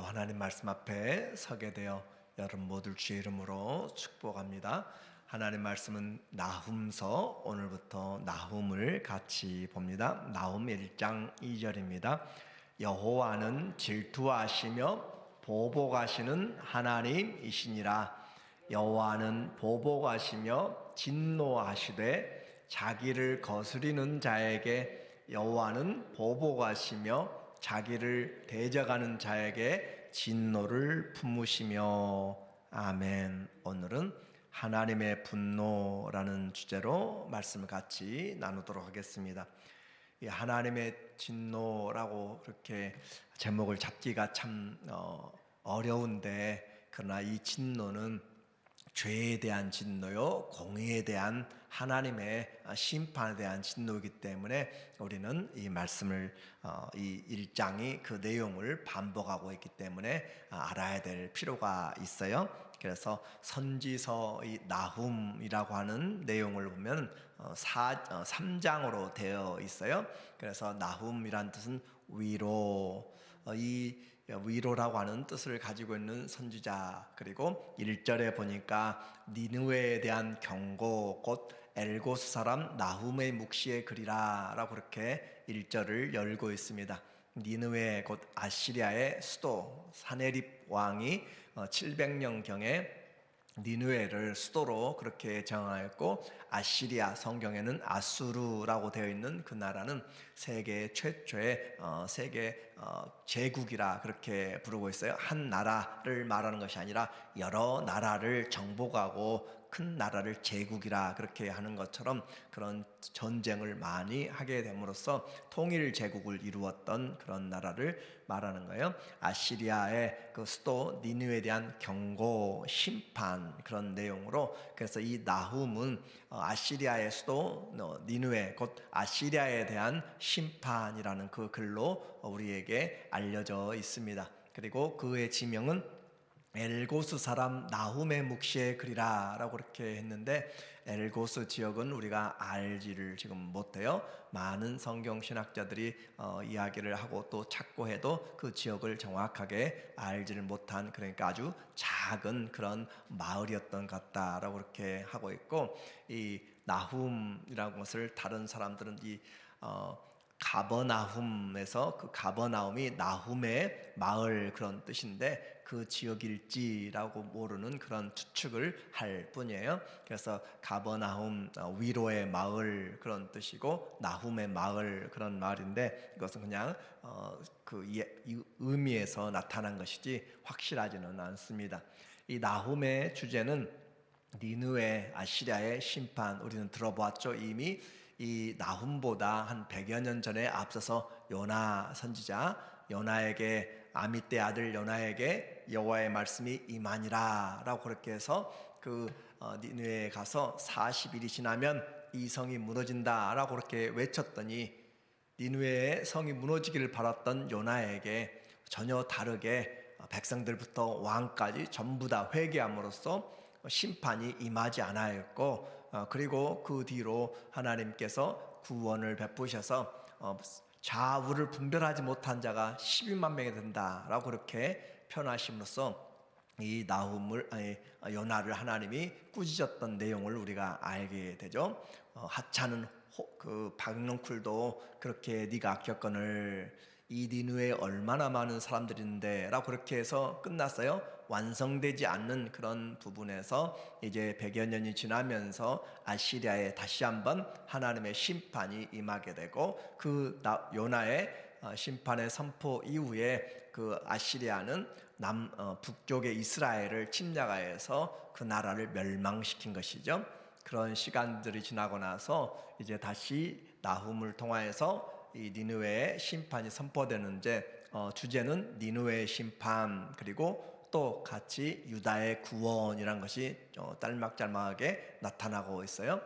하나님 말씀 앞에 서게 되어 여러분 모두 주의 이름으로 축복합니다. 하나님 말씀은 나훔서, 오늘부터 나훔을 같이 봅니다. 나훔 1장 2절입니다. 여호와는 질투하시며 보복하시는 하나님이시니라. 여호와는 보복하시며 진노하시되 자기를 거스리는 자에게 여호와는 보복하시며 자기를 대적하는 자에게 진노를 품으시며. 아멘. 오늘은 하나님의 분노라는 주제로 말씀을 같이 나누도록 하겠습니다. 이 하나님의 진노라고 그렇게 제목을 잡기가 참 어려운데, 그러나 이 진노는 죄에 대한 진노요, 공의에 대한 하나님의 심판에 대한 진노이기 때문에 우리는 이 말씀을 이 1장이 그 내용을 반복하고 있기 때문에 알아야 될 필요가 있어요. 그래서 선지서 이 나훔이라고 하는 내용을 보면 3장으로 되어 있어요. 그래서 나훔이란 뜻은 위로, 이 위로라고 하는 뜻을 가지고 있는 선지자. 그리고 1절에 보니까 니느웨에 대한 경고, 곧 엘고스 사람 나훔의 묵시의 글이라 라고 그렇게 1절을 열고 있습니다. 니느웨 곧 아시리아의 수도 사네립 왕이 700년경에 니느웨를 수도로 그렇게 정하였고, 아시리아, 성경에는 아수르라고 되어 있는 그 나라는 세계 최초의 세계 제국이라 그렇게 부르고 있어요. 한 나라를 말하는 것이 아니라 여러 나라를 정복하고 큰 나라를 제국이라 그렇게 하는 것처럼 그런 전쟁을 많이 하게 됨으로써 통일 제국을 이루었던 그런 나라를 말하는 거예요. 아시리아의 그 수도 니느웨에 대한 경고, 심판, 그런 내용으로, 그래서 이 나훔은 아시리아의 수도 니느웨, 곧 아시리아에 대한 심판이라는 그 글로 우리에게 알려져 있습니다. 그리고 그의 지명은 엘고스 사람 나훔의 묵시의 글이라 라고 그렇게 했는데, 엘고스 지역은 우리가 알지를 지금 못해요. 많은 성경 신학자들이 이야기를 하고 또 찾고 해도 그 지역을 정확하게 알지를 못한, 그러니까 아주 작은 그런 마을이었던 것 같다라고 그렇게 하고 있고, 이 나훔이라는 것을 다른 사람들은 이 가버나움에서, 그 가버나움이 나훔의 마을 그런 뜻인데 그 지역일지라고 모르는 그런 추측을 할 뿐이에요. 그래서 가버나움, 위로의 마을 그런 뜻이고, 나훔의 마을 그런 말인데, 이것은 그냥 이 의미에서 나타난 것이지 확실하지는 않습니다. 이 나훔의 주제는 니느웨, 아시리아의 심판, 우리는 들어보았죠. 이미 이 나훔보다 한 100여 년 전에 앞서서 요나 선지자, 요나에게, 아미떼 아들 요나에게 여호와의 말씀이 임하니라 라고 그렇게 해서 그 니느웨에 가서 40일이 지나면 이 성이 무너진다 라고 그렇게 외쳤더니, 니느웨의 성이 무너지기를 바랐던 요나에게 전혀 다르게 백성들부터 왕까지 전부 다 회개함으로써 심판이 임하지 않았고, 그리고 그 뒤로 하나님께서 구원을 베푸셔서 좌우를 분별하지 못한 자가 12만 명이 된다라고 그렇게 표현하심으로써 이 요나를 하나님이 꾸짖었던 내용을 우리가 알게 되죠. 하찮은 그 박농쿨도 그렇게 네가 아꼈거늘 이 니느웨에 얼마나 많은 사람들이 있는데 라고 그렇게 해서 끝났어요. 완성되지 않는 그런 부분에서 이제 100여 년이 지나면서 아시리아에 다시 한번 하나님의 심판이 임하게 되고, 그 요나의 심판의 선포 이후에 그 아시리아는 북쪽의 이스라엘을 침략하여서 그 나라를 멸망시킨 것이죠. 그런 시간들이 지나고 나서 이제 다시 나훔을 통하여서 이 니느웨의 심판이 선포되는데, 주제는 니느웨의 심판, 그리고 또 같이 유다의 구원이란 것이 딸막짤막하게 나타나고 있어요.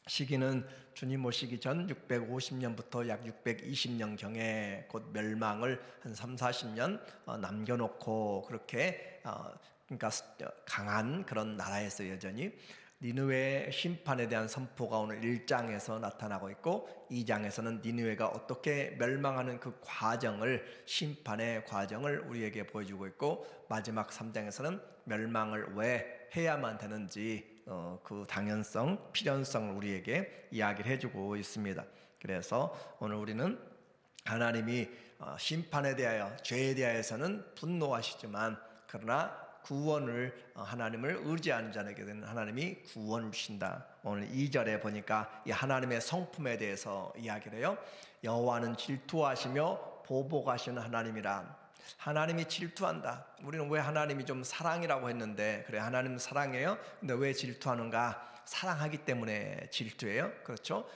시기는 주님 오시기 전 650년부터 약 620년경에 곧 멸망을 한 3-40년 남겨놓고, 그렇게 그러니까 강한 그런 나라에서 여전히 니느웨 심판에 대한 선포가 오늘 1장에서 나타나고 있고 2장에서는 니느웨가 어떻게 멸망하는 그 과정을, 심판의 과정을 우리에게 보여주고 있고, 마지막 3장에서는 멸망을 왜 해야만 되는지 그 당연성, 필연성을 우리에게 이야기를 해주고 있습니다. 그래서 오늘 우리는 하나님이 심판에 대하여, 죄에 대하여서는 분노하시지만 그러나 구원을, 하나님을 의지하는 자에게는 하나님이 구원을 주신다. 오늘 2절에 보니까 이 하나님의 성품에 대해서 이야기를 해요. 여호와는 질투하시며 보복하시는 하나님이라. 하나님이 질투한다. 우리는 왜 하나님이 좀 사랑이라고 했는데, 그래 하나님 사랑해요. 근데 왜 질투하는가? 사랑하기 때문에 질투해요. 그렇죠?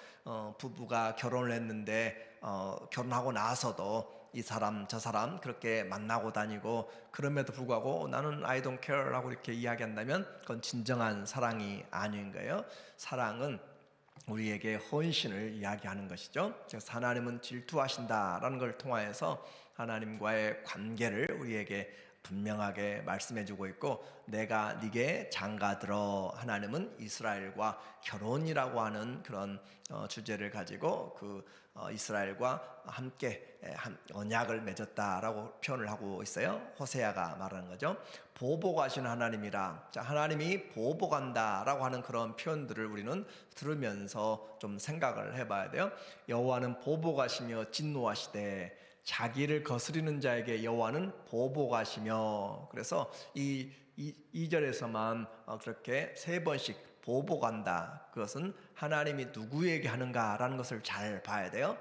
부부가 결혼을 했는데 결혼하고 나서도 이 사람 저 사람 그렇게 만나고 다니고, 그럼에도 불구하고 나는 I don't care 라고 이렇게 이야기한다면 그건 진정한 사랑이 아닌 거예요. 사랑은 우리에게 헌신을 이야기하는 것이죠. 그래서 하나님은 질투하신다라는 걸 통하여서 하나님과의 관계를 우리에게 분명하게 말씀해주고 있고, 내가 네게 장가들어, 하나님은 이스라엘과 결혼이라고 하는 그런 주제를 가지고 그 이스라엘과 함께 언약을 맺었다라고 표현을 하고 있어요. 호세아가 말하는 거죠. 보복하시는 하나님이라. 자, 하나님이 보복한다라고 하는 그런 표현들을 우리는 들으면서 좀 생각을 해봐야 돼요. 여호와는 보복하시며 진노하시되 자기를 거스리는 자에게 여호와는 보복하시며. 그래서 이 2절에서만 그렇게 3번씩 보복한다. 그것은 하나님이 누구에게 하는가라는 것을 잘 봐야 돼요.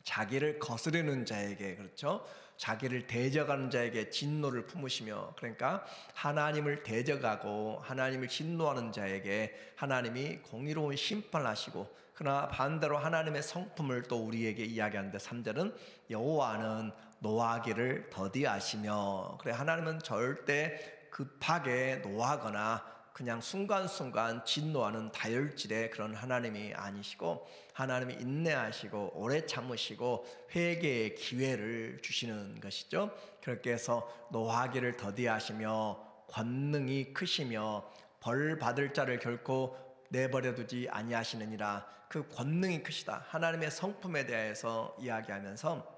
자기를 거스르는 자에게, 그렇죠? 자기를 대적하는 자에게 진노를 품으시며, 그러니까 하나님을 대적하고 하나님을 진노하는 자에게 하나님이 공의로운 심판을 하시고, 그러나 반대로 하나님의 성품을 또 우리에게 이야기하는데 3절은 여호와는 노하기를 더디하시며. 그래, 하나님은 절대 급하게 노하거나 그냥 순간순간 진노하는 다혈질의 그런 하나님이 아니시고, 하나님이 인내하시고 오래 참으시고 회개의 기회를 주시는 것이죠. 그렇게 해서 노하기를 더디하시며 권능이 크시며 벌 받을 자를 결코 내버려 두지 아니하시느니라. 그 권능이 크시다. 하나님의 성품에 대해서 이야기하면서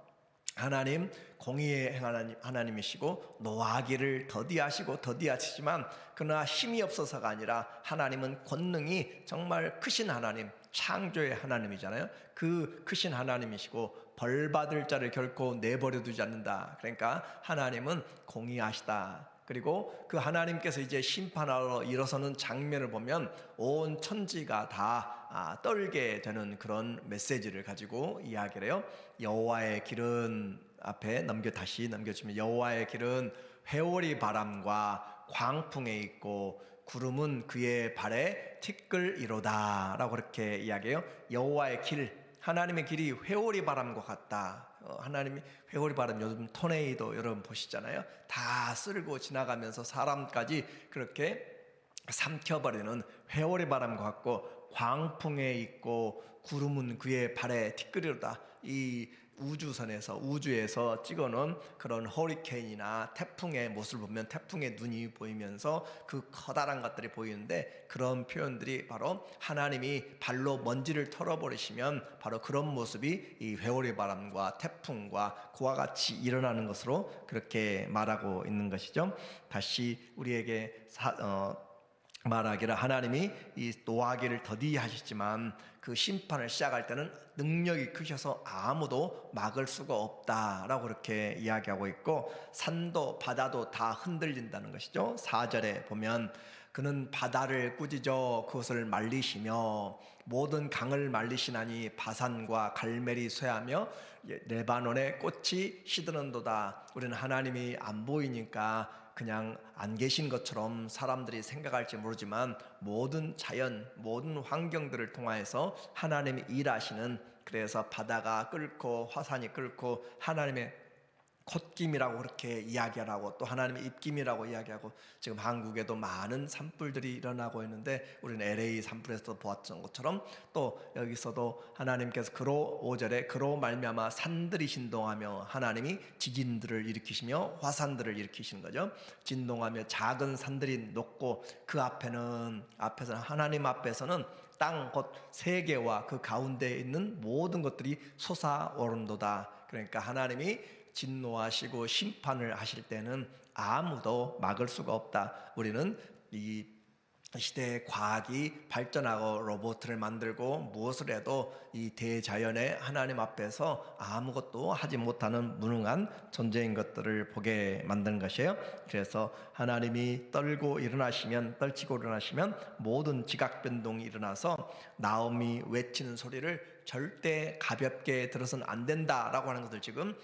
하나님 공의의 행하는 하나님이시고 노하기를 더디하시지만 그러나 힘이 없어서가 아니라 하나님은 권능이 정말 크신 하나님, 창조의 하나님이잖아요. 그 크신 하나님이시고 벌받을 자를 결코 내버려 두지 않는다. 그러니까 하나님은 공의하시다. 그리고 그 하나님께서 이제 심판하러 일어서는 장면을 보면 온 천지가 다 떨게 되는 그런 메시지를 가지고 이야기를 해요. 여호와의 길은, 앞에 다시 넘겨주면, 여호와의 길은 회오리 바람과 광풍에 있고 구름은 그의 발에 티끌이로다 라고 그렇게 이야기해요. 여호와의 길, 하나님의 길이 회오리 바람과 같다. 하나님이 회오리 바람, 요즘 토네이도 여러분 보시잖아요. 다 쓸고 지나가면서 사람까지 그렇게 삼켜버리는 회오리 바람 같고, 광풍에 있고 구름은 그의 발에 티끌이로다. 이 우주에서 찍어놓은 그런 허리케인이나 태풍의 모습을 보면 태풍의 눈이 보이면서 그 커다란 것들이 보이는데, 그런 표현들이 바로 하나님이 발로 먼지를 털어버리시면 바로 그런 모습이 이 회오리 바람과 태풍과 그와 같이 일어나는 것으로 그렇게 말하고 있는 것이죠. 다시 우리에게 말하기를, 하나님이 이 노하기를 더디하시지만 그 심판을 시작할 때는 능력이 크셔서 아무도 막을 수가 없다라고 그렇게 이야기하고 있고, 산도 바다도 다 흔들린다는 것이죠. 4절에 보면 그는 바다를 꾸짖어 그것을 말리시며 모든 강을 말리시나니 바산과 갈멜이 쇠하며 레바논의 꽃이 시드는도다. 우리는 하나님이 안 보이니까 그냥 안 계신 것처럼 사람들이 생각할지 모르지만 모든 자연, 모든 환경들을 통하여서 하나님이 일하시는, 그래서 바다가 끓고 화산이 끓고 하나님의 콧김이라고 그렇게 이야기하고 또 하나님의 입김이라고 이야기하고 지금 한국에도 많은 산불들이 일어나고 있는데 우리는 LA 산불에서 보았던 것처럼 또 여기서도 하나님께서 그로 5절에 그로 말미암아 산들이 진동하며 하나님이 지진들을 일으키시며 화산들을 일으키시는 거죠. 진동하며 작은 산들이 녹고 그 앞에서는 하나님 앞에서는 땅 곧 세계와 그 가운데에 있는 모든 것들이 솟아오른도다. 그러니까 하나님이 진노하시고 심판을 하실 때는 아무도 막을 수가 없다. 우리는 이 시대의 과학이 발전하고 로봇을 만들고 무엇을 해도 이 대자연의 하나님 앞에서 아무것도 하지 못하는 무능한 존재인 것들을 보게 만든 것이에요. 그래서 하나님이 떨치고 일어나시면 모든 지각 변동이 일어나서 나옴이 외치는 소리를 절대 가볍게 들어서는 안 된다라고 하는 것을 지금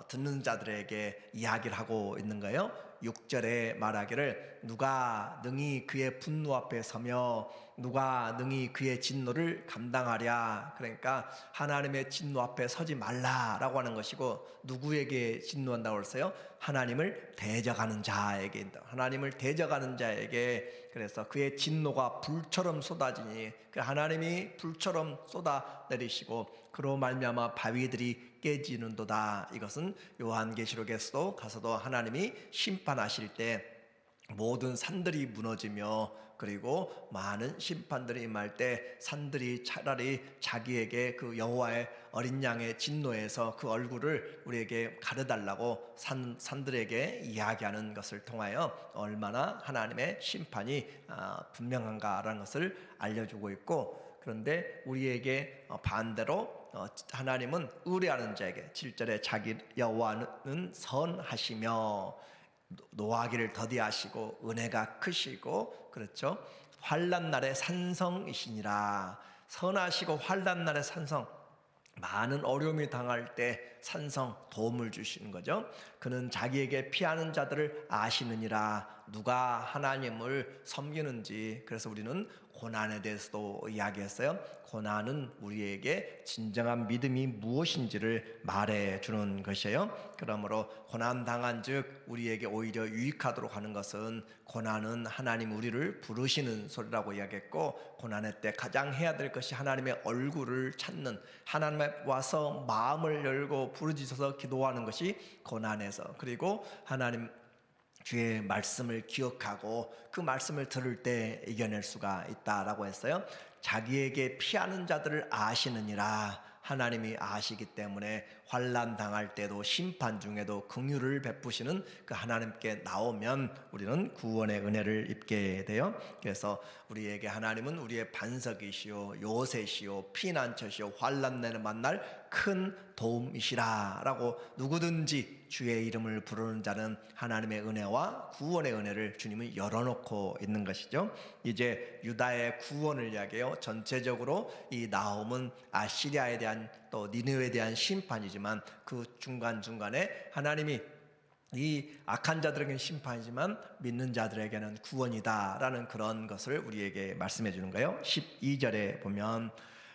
듣는 자들에게 이야기를 하고 있는 거예요. 6절에 말하기를 누가 능히 그의 분노 앞에 서며 누가 능히 그의 진노를 감당하랴. 그러니까 하나님의 진노 앞에 서지 말라라고 하는 것이고, 누구에게 진노한다고 했어요? 하나님을 대적하는 자에게. 하나님을 대적하는 자에게. 그래서 그의 진노가 불처럼 쏟아지니 그 하나님이 불처럼 쏟아 내리시고 그로 말미암아 바위들이 깨지는도다. 이것은 요한계시록에서도 가서도 하나님이 심판하실 때 모든 산들이 무너지며 그리고 많은 심판들이 임할 때 산들이 차라리 자기에게 그 여호와의 어린 양의 진노에서 그 얼굴을 우리에게 가려달라고 산들에게 이야기하는 것을 통하여 얼마나 하나님의 심판이 분명한가라는 것을 알려주고 있고, 그런데 우리에게 반대로 하나님은 의뢰하는 자에게 7절에 자기 여호와는 선하시며 노하기를 더디하시고 은혜가 크시고, 그렇죠, 환난 날의 산성이시니라. 선하시고 환난 날의 산성, 많은 어려움이 당할 때 산성 도움을 주시는 거죠. 그는 자기에게 피하는 자들을 아시느니라. 누가 하나님을 섬기는지. 그래서 우리는 고난에 대해서도 이야기했어요. 고난은 우리에게 진정한 믿음이 무엇인지를 말해주는 것이에요. 그러므로 고난 당한 즉 우리에게 오히려 유익하도록 하는 것은, 고난은 하나님 우리를 부르시는 소리라고 이야기했고, 고난의 때 가장 해야 될 것이 하나님의 얼굴을 찾는, 하나님에 와서 마음을 열고 부르짖어서 기도하는 것이 고난에서, 그리고 하나님 주의 말씀을 기억하고 그 말씀을 들을 때 이겨낼 수가 있다라고 했어요. 자기에게 피하는 자들을 아시느니라. 하나님이 아시기 때문에 환난 당할 때도 심판 중에도 긍휼을 베푸시는 그 하나님께 나오면 우리는 구원의 은혜를 입게 돼요. 그래서 우리에게 하나님은 우리의 반석이시오 요새시오 피난처시오 환난 내는 만날 큰 도움이시라 라고, 누구든지 주의 이름을 부르는 자는 하나님의 은혜와 구원의 은혜를 주님은 열어놓고 있는 것이죠. 이제 유다의 구원을 이야기해요. 전체적으로 이 나홈은 아시리아에 대한 또 니느웨에 대한 심판이지만 그 중간중간에 하나님이 이 악한 자들에게는 심판이지만 믿는 자들에게는 구원이다라는 그런 것을 우리에게 말씀해 주는 거예요. 12절에 보면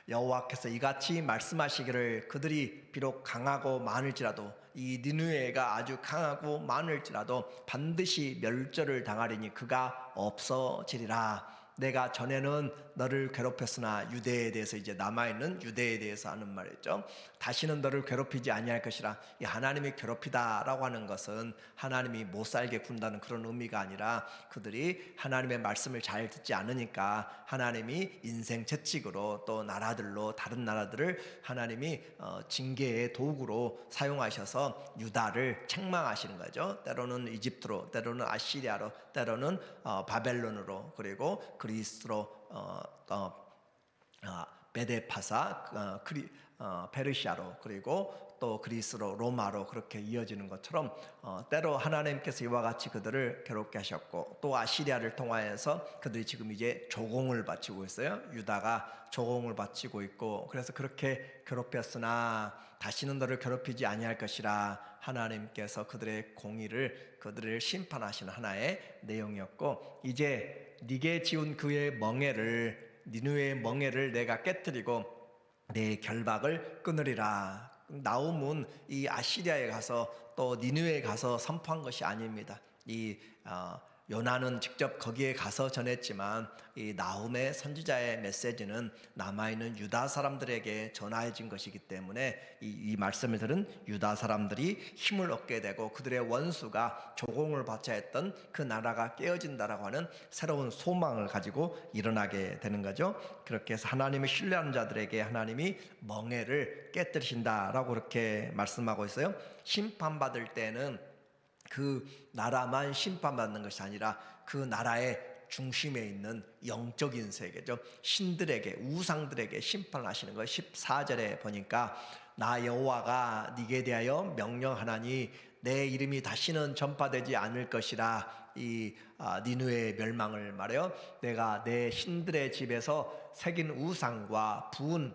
여호와께서 이같이 말씀하시기를 그들이 비록 강하고 많을지라도, 이 니느웨가 아주 강하고 많을지라도 반드시 멸절을 당하리니 그가 없어지리라. 내가 전에는 너를 괴롭혔으나, 유대에 대해서 이제 남아있는 유대에 대해서 하는 말이죠. 다시는 너를 괴롭히지 아니할 것이라. 이 하나님이 괴롭히다라고 하는 것은 하나님이 못 살게 군다는 그런 의미가 아니라, 그들이 하나님의 말씀을 잘 듣지 않으니까 하나님이 인생 채찍으로 또 나라들로 다른 나라들을 하나님이 징계의 도구로 사용하셔서 유다를 책망하시는 거죠. 때로는 이집트로, 때로는 아시리아로, 때로는 바벨론으로, 그리고 그리스로, 메데파사, 페르시아로, 그리고 또 그리스로, 로마로 그렇게 이어지는 것처럼 때로 하나님께서 이와 같이 그들을 괴롭게 하셨고, 또 아시리아를 통하여서 그들이 지금 이제 조공을 바치고 있어요. 유다가 조공을 바치고 있고, 그래서 그렇게 괴롭혔으나 다시는 너를 괴롭히지 아니할 것이라 하나님께서 그들의 공의를, 그들을 심판하시는 하나의 내용이었고, 이제 네게 지운 그의 멍에를, 니느웨의 멍에를 내가 깨뜨리고 내 결박을 끊으리라. 나훔은 이 아시리아에 가서 또 니느웨에 가서 선포한 것이 아닙니다. 요나는 직접 거기에 가서 전했지만 이 나훔의 선지자의 메시지는 남아있는 유다 사람들에게 전해진 것이기 때문에 이 말씀을 들은 유다 사람들이 힘을 얻게 되고 그들의 원수가 조공을 받쳐야 했던 그 나라가 깨어진다라고 하는 새로운 소망을 가지고 일어나게 되는 거죠. 그렇게 해서 하나님을 신뢰하는 자들에게 하나님이 멍에를 깨뜨리신다라고 그렇게 말씀하고 있어요. 심판받을 때는 그 나라만 심판받는 것이 아니라 그 나라의 중심에 있는 영적인 세계죠. 신들에게, 우상들에게 심판하시는 거. 14절에 보니까 나 여호와가 네게 대하여 명령하나니 내 이름이 다시는 전파되지 않을 것이라. 이 니느웨의 멸망을 말해요. 내가 내 신들의 집에서 새긴 우상과 부은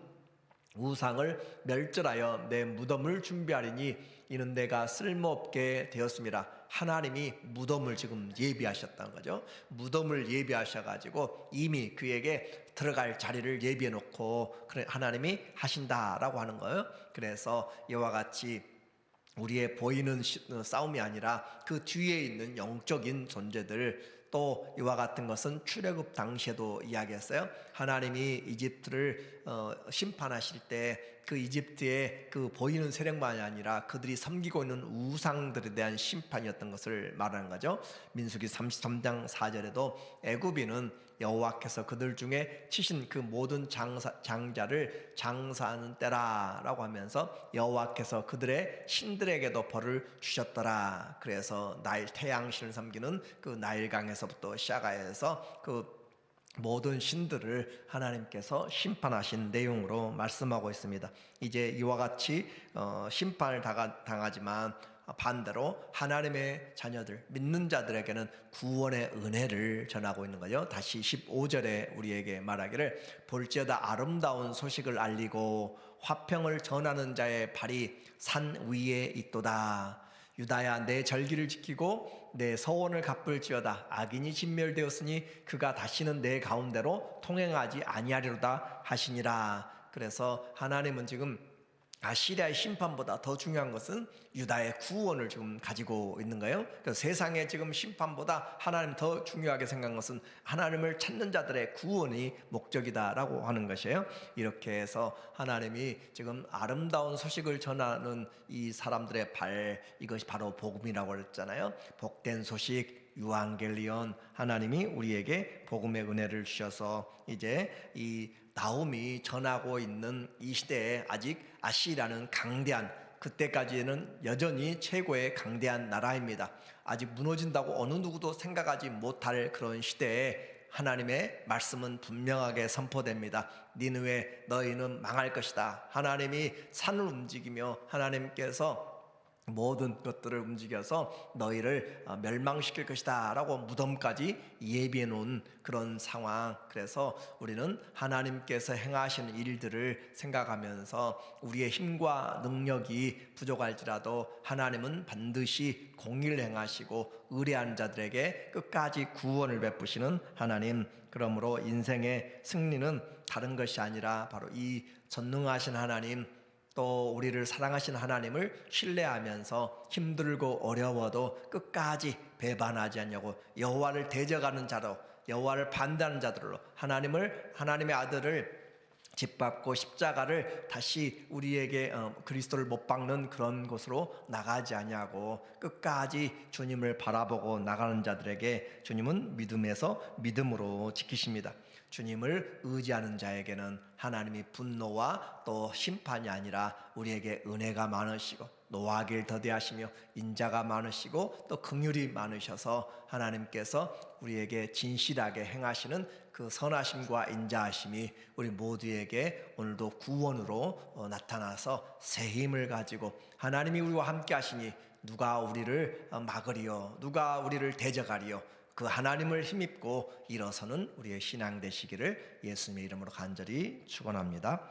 우상을 멸절하여 내 무덤을 준비하리니 이는 내가 쓸모없게 되었습니다. 하나님이 무덤을 지금 예비하셨다는 거죠. 무덤을 예비하셔가지고 이미 그에게 들어갈 자리를 예비해 놓고 하나님이 하신다라고 하는 거예요. 그래서 이와 같이 우리의 보이는 싸움이 아니라 그 뒤에 있는 영적인 존재들, 또 이와 같은 것은 출애굽 당시에도 이야기했어요. 하나님이 이집트를 심판하실 때 그 이집트의 그 보이는 세력만이 아니라 그들이 섬기고 있는 우상들에 대한 심판이었던 것을 말하는 거죠. 민수기 33장 4절에도 애굽인은 여호와께서 그들 중에 치신 그 모든 장자를 장사하는 때라라고 하면서 여호와께서 그들의 신들에게도 벌을 주셨더라. 그래서 태양신을 섬기는 그 나일강에서부터 시작해서 그 모든 신들을 하나님께서 심판하신 내용으로 말씀하고 있습니다. 이제 이와 같이 심판을 당하지만 반대로 하나님의 자녀들, 믿는 자들에게는 구원의 은혜를 전하고 있는 거죠. 다시 15절에 우리에게 말하기를 볼지어다 아름다운 소식을 알리고 화평을 전하는 자의 발이 산 위에 있도다. 유다야 내 절기를 지키고 내 서원을 갚을지어다. 악인이 진멸되었으니 그가 다시는 내 가운데로 통행하지 아니하리로다 하시니라. 그래서 하나님은 지금 아시리아의 심판보다 더 중요한 것은 유다의 구원을 지금 가지고 있는 거예요. 세상의 지금 심판보다 하나님 더 중요하게 생각한 것은 하나님을 찾는 자들의 구원이 목적이다라고 하는 것이에요. 이렇게 해서 하나님이 지금 아름다운 소식을 전하는 이 사람들의 발, 이것이 바로 복음이라고 했잖아요. 복된 소식, 유앙겔리온, 하나님이 우리에게 복음의 은혜를 주셔서 이제 이 나훔이 전하고 있는 이 시대에 아직 아시리아는 강대한, 그때까지는 여전히 최고의 강대한 나라입니다. 아직 무너진다고 어느 누구도 생각하지 못할 그런 시대에 하나님의 말씀은 분명하게 선포됩니다. 니느웨 너희는 망할 것이다. 하나님이 산을 움직이며 하나님께서 모든 것들을 움직여서 너희를 멸망시킬 것이다 라고 무덤까지 예비해 놓은 그런 상황. 그래서 우리는 하나님께서 행하시는 일들을 생각하면서 우리의 힘과 능력이 부족할지라도 하나님은 반드시 공의를 행하시고 의뢰하는 자들에게 끝까지 구원을 베푸시는 하나님. 그러므로 인생의 승리는 다른 것이 아니라 바로 이 전능하신 하나님, 또 우리를 사랑하신 하나님을 신뢰하면서 힘들고 어려워도 끝까지 배반하지 않냐고, 여호와를 대적하는 자로, 여호와를 반대하는 자들로 하나님의 아들을 짓밟고 십자가를 다시 우리에게 그리스도를 못 박는 그런 곳으로 나가지 아니하고 끝까지 주님을 바라보고 나가는 자들에게 주님은 믿음으로 지키십니다. 주님을 의지하는 자에게는 하나님이 분노와 또 심판이 아니라 우리에게 은혜가 많으시고 노하길 더디하시며 인자가 많으시고 또 긍휼이 많으셔서 하나님께서 우리에게 진실하게 행하시는 그 선하심과 인자하심이 우리 모두에게 오늘도 구원으로 나타나서 새 힘을 가지고 하나님이 우리와 함께 하시니 누가 우리를 막으리요, 누가 우리를 대적하리요, 그 하나님을 힘입고 일어서는 우리의 신앙 되시기를 예수님의 이름으로 간절히 축원합니다.